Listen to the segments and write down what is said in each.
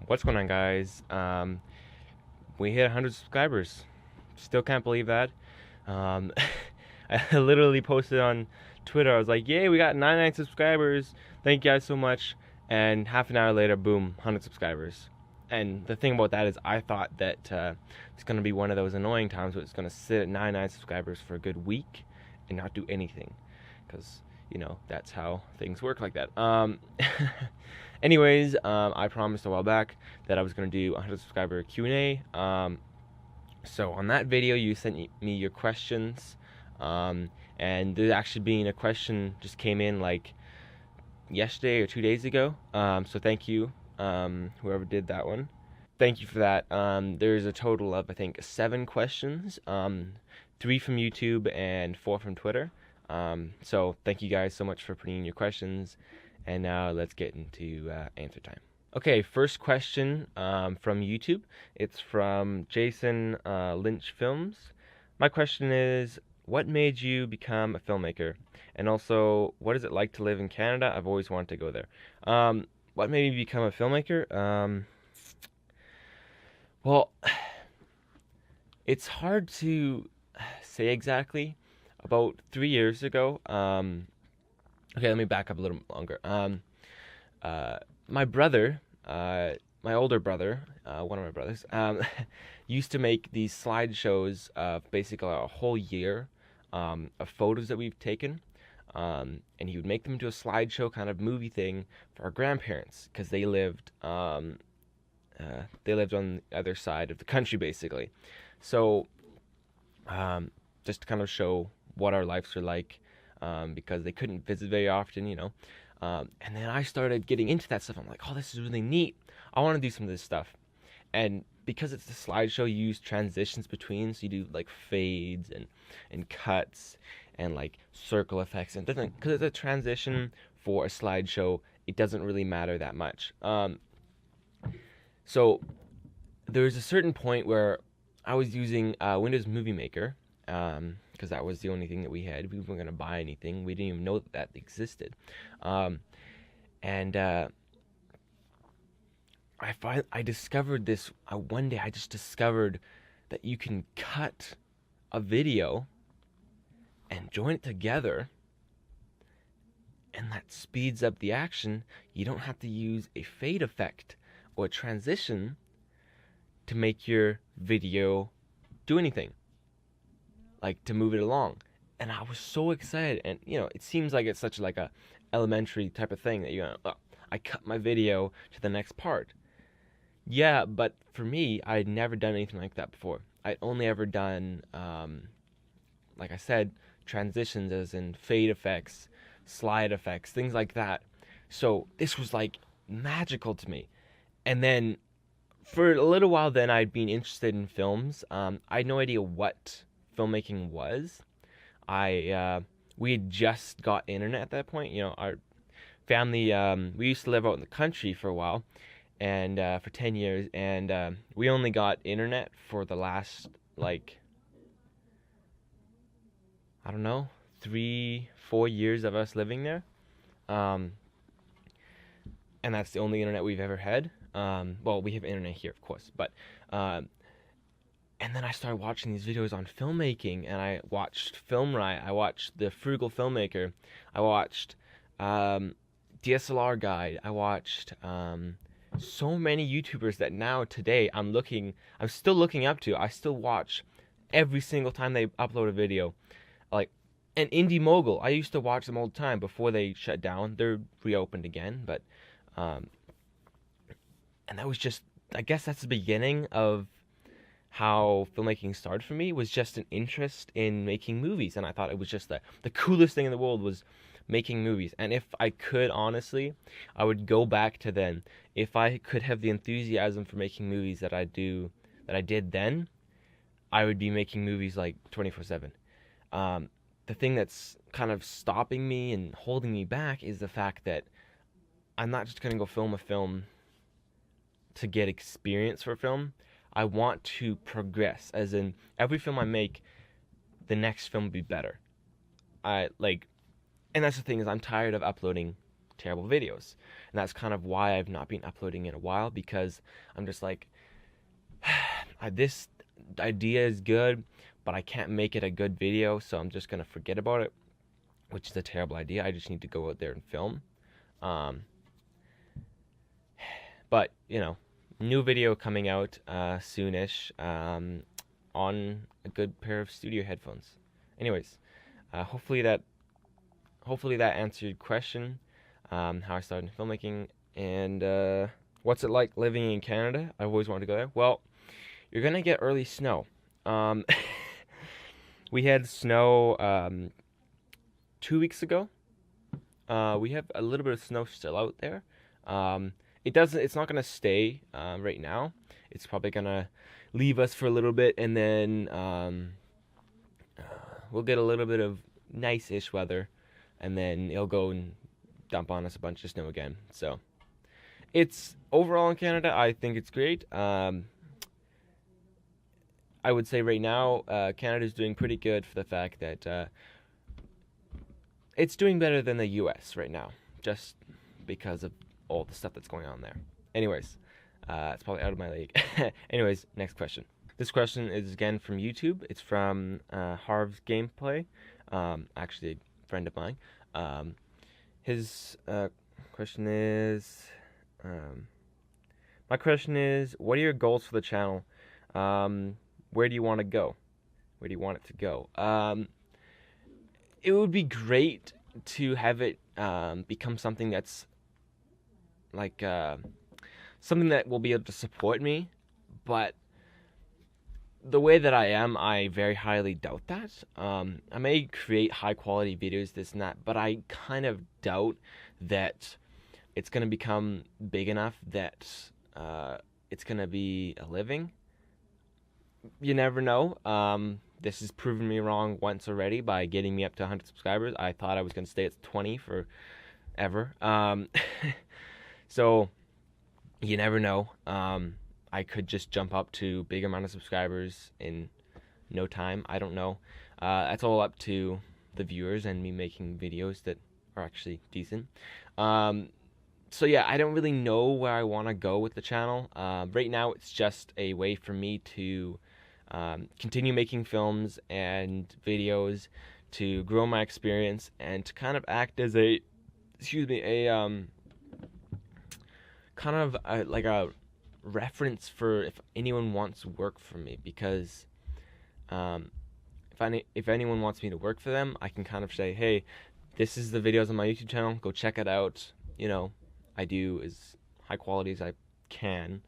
What's going on, guys? We hit 100 subscribers. Still can't believe that. Um, I literally posted on Twitter. I was like, "Yay, we got 99 subscribers! Thank you guys so much." And half an hour later, boom, 100 subscribers. And the thing about that is, I thought that it's gonna be one of those annoying times where it's gonna sit at 99 subscribers for a good week and not do anything, because that's how things work like that. Anyways, I promised a while back that I was going to do a 100 subscriber Q&A. So on that video, you sent me your questions, and there actually being a question just came in like yesterday or 2 days ago. So thank you, whoever did that one. Thank you for that. There's a total of, I think, 7 questions, 3 from YouTube and 4 from Twitter. So thank you guys so much for putting in your questions, and now let's get into answer time. Okay, first question from YouTube. It's from Jason Lynch Films. My question is, what made you become a filmmaker? And also, what is it like to live in Canada? I've always wanted to go there. What made me become a filmmaker? Well, it's hard to say exactly. About 3 years ago, okay, let me back up a little longer. My brother, my older brother, one of my brothers, used to make these slideshows of basically a whole year of photos that we've taken, and he would make them into a slideshow kind of movie thing for our grandparents, because they lived on the other side of the country, basically. So, just to kind of show what our lives were like, because they couldn't visit very often, and then I started getting into that stuff. I'm like, oh, this is really neat. I want to do some of this stuff. And because it's a slideshow, you use transitions between, so you do like fades and cuts and like circle effects and different. Because it's a transition for a slideshow, it doesn't really matter that much. So there's a certain point where I was using Windows Movie Maker, because that was the only thing that we had. We weren't going to buy anything. We didn't even know that existed. I discovered this one day. I just discovered that you can cut a video and join it together, and that speeds up the action. You don't have to use a fade effect or a transition to make your video do anything, like to move it along. And I was so excited. And it seems like it's such like a elementary type of thing that I cut my video to the next part. Yeah, but for me, I had never done anything like that before. I'd only ever done, like I said, transitions, as in fade effects, slide effects, things like that. So this was like magical to me. And then for a little while then, I'd been interested in films. I had no idea what filmmaking was. We had just got internet at that point. Our family, we used to live out in the country for a while, and for 10 years, and we only got internet for the last, like, I don't know, 3-4 years of us living there. And that's the only internet we've ever had. Well, we have internet here, of course, but and then I started watching these videos on filmmaking, and I watched Film Riot, I watched The Frugal Filmmaker, I watched DSLR Guide, I watched so many YouTubers that now today I'm still looking up to. I still watch every single time they upload a video. Like, and Indie Mogul, I used to watch them all the time before they shut down. They're reopened again, but and that was just, I guess that's the beginning of how filmmaking started for me, was just an interest in making movies. And I thought it was just the coolest thing in the world was making movies. And if I could, honestly, I would go back to then. If I could have the enthusiasm for making movies that I did then, I would be making movies like 24/7. The thing that's kind of stopping me and holding me back is the fact that I'm not just going to go film a film to get experience for a film. I want to progress, as in every film I make, the next film will be better. And that's the thing, is I'm tired of uploading terrible videos. And that's kind of why I've not been uploading in a while, because I'm just like, this idea is good, but I can't make it a good video, so I'm just going to forget about it, which is a terrible idea. I just need to go out there and film. But, you know, new video coming out soonish on a good pair of studio headphones. Anyways, hopefully that answered your question, how I started filmmaking, and what's it like living in Canada? I always wanted to go there. Well, you're gonna get early snow. We had snow 2 weeks ago. We have a little bit of snow still out there. It's not gonna stay right now. It's probably gonna leave us for a little bit, and then we'll get a little bit of nice-ish weather, and then it'll go and dump on us a bunch of snow again. So it's overall in Canada, I think it's great. I would say right now Canada's doing pretty good for the fact that it's doing better than the US right now, just because of all the stuff that's going on there. Anyways, it's probably out of my league. Anyways, next question. This question is again from YouTube. It's from Harv's Gameplay, actually a friend of mine. His question is, my question is, what are your goals for the channel? Where do you want to go? Where do you want it to go? It would be great to have it become something that's like something that will be able to support me, but the way that I am, I very highly doubt that. I may create high quality videos, this and that, but I kind of doubt that it's going to become big enough that it's going to be a living. You never know. This has proven me wrong once already by getting me up to 100 subscribers. I thought I was going to stay at 20 forever. So you never know. I could just jump up to bigger amount of subscribers in no time. I don't know. That's all up to the viewers and me making videos that are actually decent. So yeah, I don't really know where I want to go with the channel. Right now, it's just a way for me to continue making films and videos, to grow my experience, and to kind of act as a kind of like a reference for if anyone wants work from me, because if anyone wants me to work for them, I can kind of say, hey, this is the videos on my YouTube channel, go check it out. You know, I do as high quality as I can.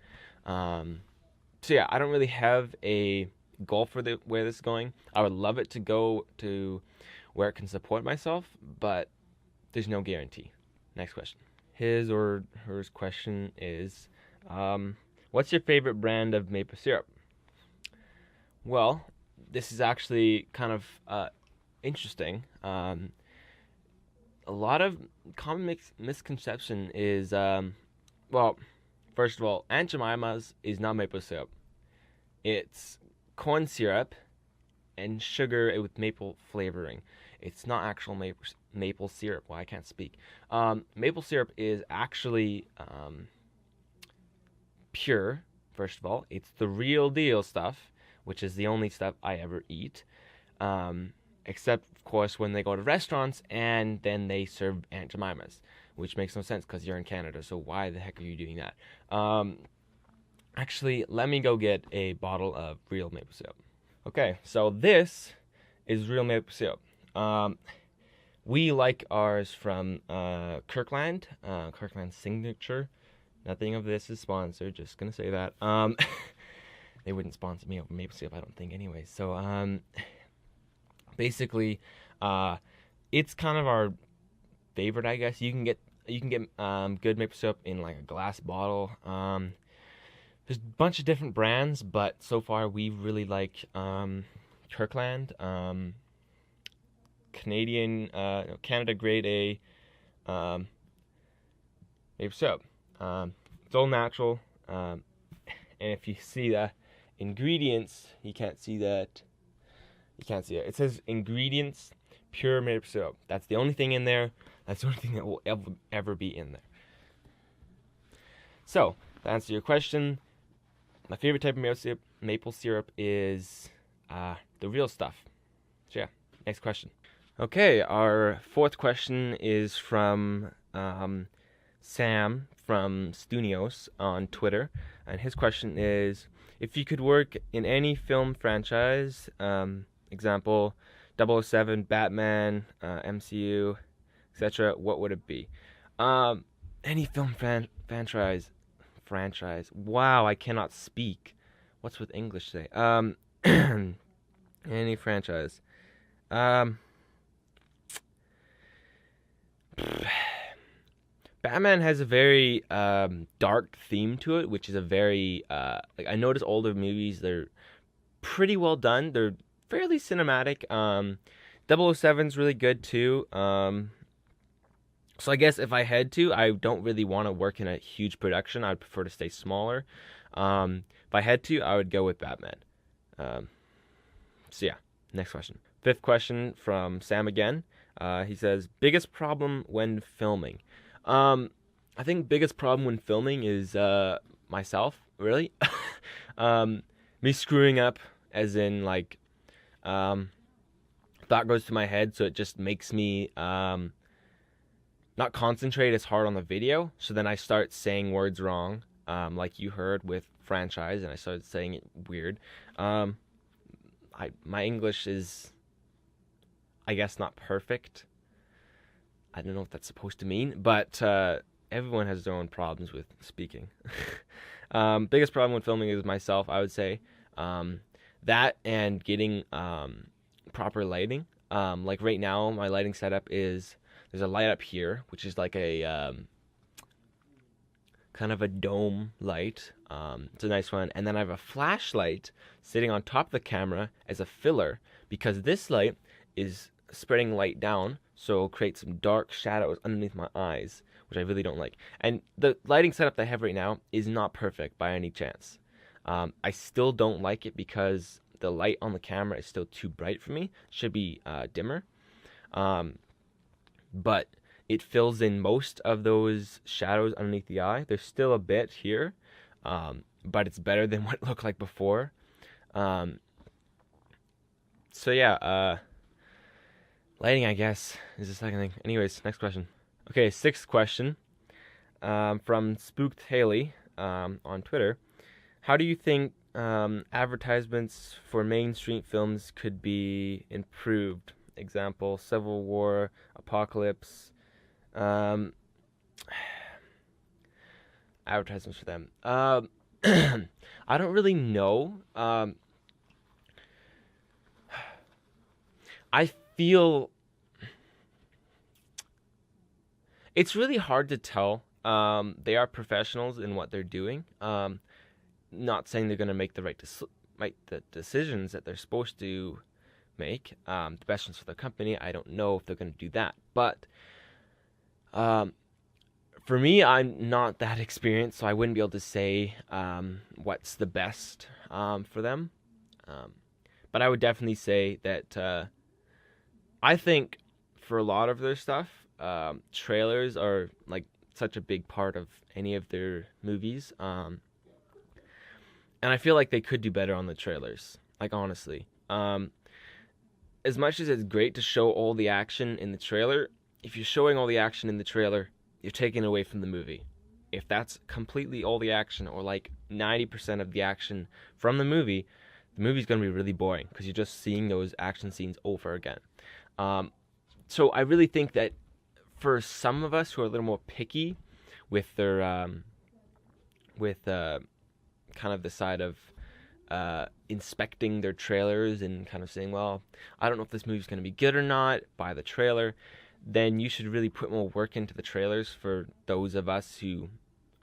So yeah, I don't really have a goal for where this is going. I would love it to go to where it can support myself, but there's no guarantee. Next question. His or her question is, what's your favorite brand of maple syrup? Well, this is actually kind of interesting. A lot of common misconception is, well, first of all, Aunt Jemima's is not maple syrup. It's corn syrup and sugar with maple flavoring. It's not actual maple syrup. Well, I can't speak. Maple syrup is actually pure, first of all. It's the real deal stuff, which is the only stuff I ever eat. Except, of course, when they go to restaurants and then they serve Aunt Jemima's, which makes no sense because you're in Canada, so why the heck are you doing that? Actually, let me go get a bottle of real maple syrup. Okay, so this is real maple syrup. We like ours from Kirkland, Kirkland Signature. Nothing of this is sponsored, just gonna say that. They wouldn't sponsor me over maple syrup, I don't think, anyway. So, basically, it's kind of our favorite, I guess. You can get good maple syrup in like a glass bottle. There's a bunch of different brands, but so far we really like Kirkland, Canada Grade A maple syrup. It's all natural, and if you see the ingredients, you can't see that. You can't see it. It says ingredients, pure maple syrup. That's the only thing in there. That's the only thing that will ever be in there. So, to answer your question, my favorite type of maple syrup is the real stuff. So yeah, next question. Okay, our fourth question is from Sam from Stunios on Twitter, and his question is, if you could work in any film franchise, example, 007, Batman, MCU, etc., what would it be? Any film franchise. Wow, I cannot speak. What's with English today? Any franchise. Batman has a very dark theme to it, which is a very like, I notice older movies, they're pretty well done. They're fairly cinematic. 007's really good too. So I guess if I had to, I don't really want to work in a huge production. I'd prefer to stay smaller. If I had to, I would go with Batman. So yeah, next question. Fifth question from Sam again. He says, biggest problem when filming? I think biggest problem when filming is myself, really. Me screwing up, as in like thought goes to my head, so it just makes me not concentrate as hard on the video. So then I start saying words wrong, like you heard with franchise, and I started saying it weird. My English is, I guess, not perfect. I don't know what that's supposed to mean, but everyone has their own problems with speaking. Biggest problem with filming is myself, I would say. That and getting proper lighting. Like right now, my lighting setup is, there's a light up here, which is like a kind of a dome light. It's a nice one. And then I have a flashlight sitting on top of the camera as a filler, because this light is spreading light down, so it'll create some dark shadows underneath my eyes, which I really don't like. And the lighting setup that I have right now is not perfect by any chance. I still don't like it because the light on the camera is still too bright for me. It should be dimmer. But it fills in most of those shadows underneath the eye. There's still a bit here, but it's better than what it looked like before. So yeah, lighting, I guess, is the second thing. Anyways, next question. Okay, sixth question from Spooked Haley on Twitter. How do you think advertisements for mainstream films could be improved? Example, Civil War, Apocalypse, advertisements for them. I don't really know. I feel it's really hard to tell. They are professionals in what they're doing. Not saying they're going to make the right decisions that they're supposed to make. The best ones for the company. I don't know if they're going to do that. But for me, I'm not that experienced, so I wouldn't be able to say what's the best for them. But I would definitely say that I think for a lot of their stuff, trailers are like such a big part of any of their movies. And I feel like they could do better on the trailers. Like, honestly. As much as it's great to show all the action in the trailer, if you're showing all the action in the trailer, you're taking away from the movie. If that's completely all the action, or like 90% of the action from the movie's going to be really boring, because you're just seeing those action scenes over again. So I really think that for some of us who are a little more picky with their kind of the side of inspecting their trailers and kind of saying, well, I don't know if this movie's going to be good or not by the trailer, then you should really put more work into the trailers for those of us who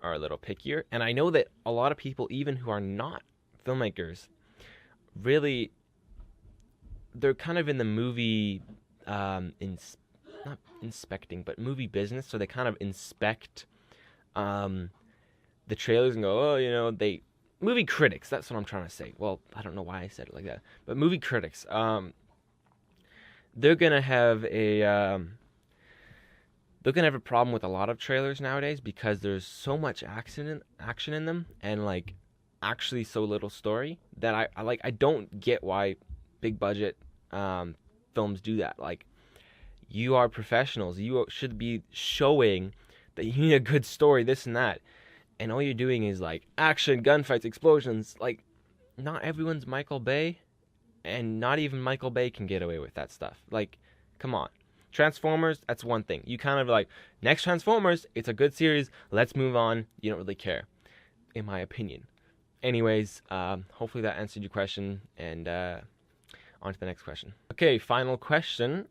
are a little pickier. And I know that a lot of people, even who are not filmmakers, really, they're kind of in the movie not inspecting, but movie business, so they kind of inspect the trailers and go, oh, you know, movie critics, that's what I'm trying to say. Well, I don't know why I said it like that, but movie critics, they're gonna have they're gonna have a problem with a lot of trailers nowadays because there's so much action in them, and like actually so little story that I don't get why big budget films do that. Like, you are professionals. You should be showing that you need a good story, this and that. And all you're doing is like action, gunfights, explosions. Like, not everyone's Michael Bay, and not even Michael Bay can get away with that stuff. Like, come on. Transformers, that's one thing. You kind of like, next Transformers, it's a good series. Let's move on. You don't really care, in my opinion. Anyways, hopefully that answered your question, and on to the next question. Okay, final question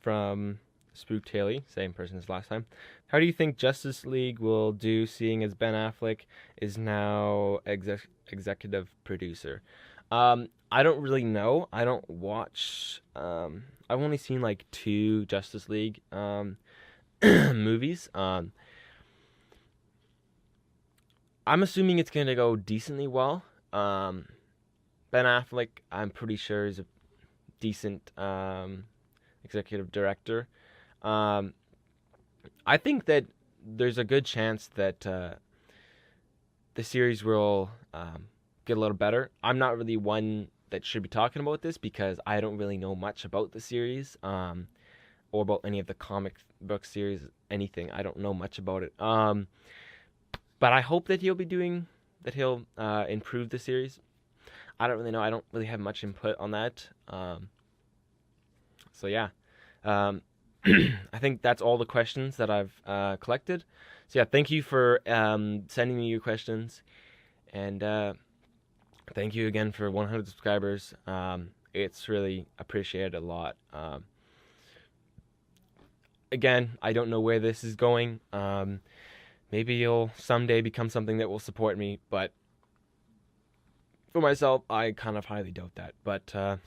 from Spook Taylor, same person as last time. How do you think Justice League will do, seeing as Ben Affleck is now executive producer? I don't really know. I don't watch. I've only seen like 2 Justice League movies. I'm assuming it's gonna go decently well. Ben Affleck, I'm pretty sure, is a decent executive director. I think that there's a good chance that the series will get a little better. I'm not really one that should be talking about this because I don't really know much about the series, or about any of the comic book series, anything. I don't know much about it. But I hope that he'll improve the series. I don't really know. I don't really have much input on that. So yeah. I think that's all the questions that I've collected. So yeah, thank you for sending me your questions, and thank you again for 100 subscribers. It's really appreciated a lot. Again, I don't know where this is going. Maybe it'll someday become something that will support me, but for myself, I kind of highly doubt that. But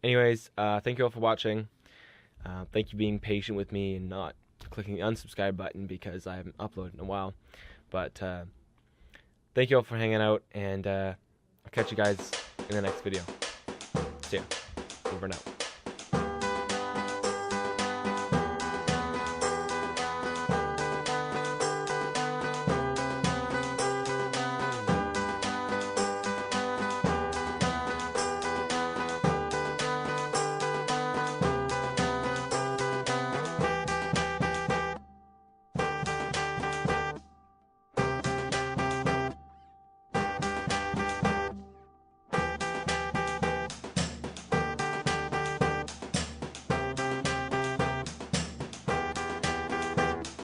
anyways, thank you all for watching. Thank you for being patient with me and not clicking the unsubscribe button because I haven't uploaded in a while. But thank you all for hanging out, and I'll catch you guys in the next video. See ya. Over and out.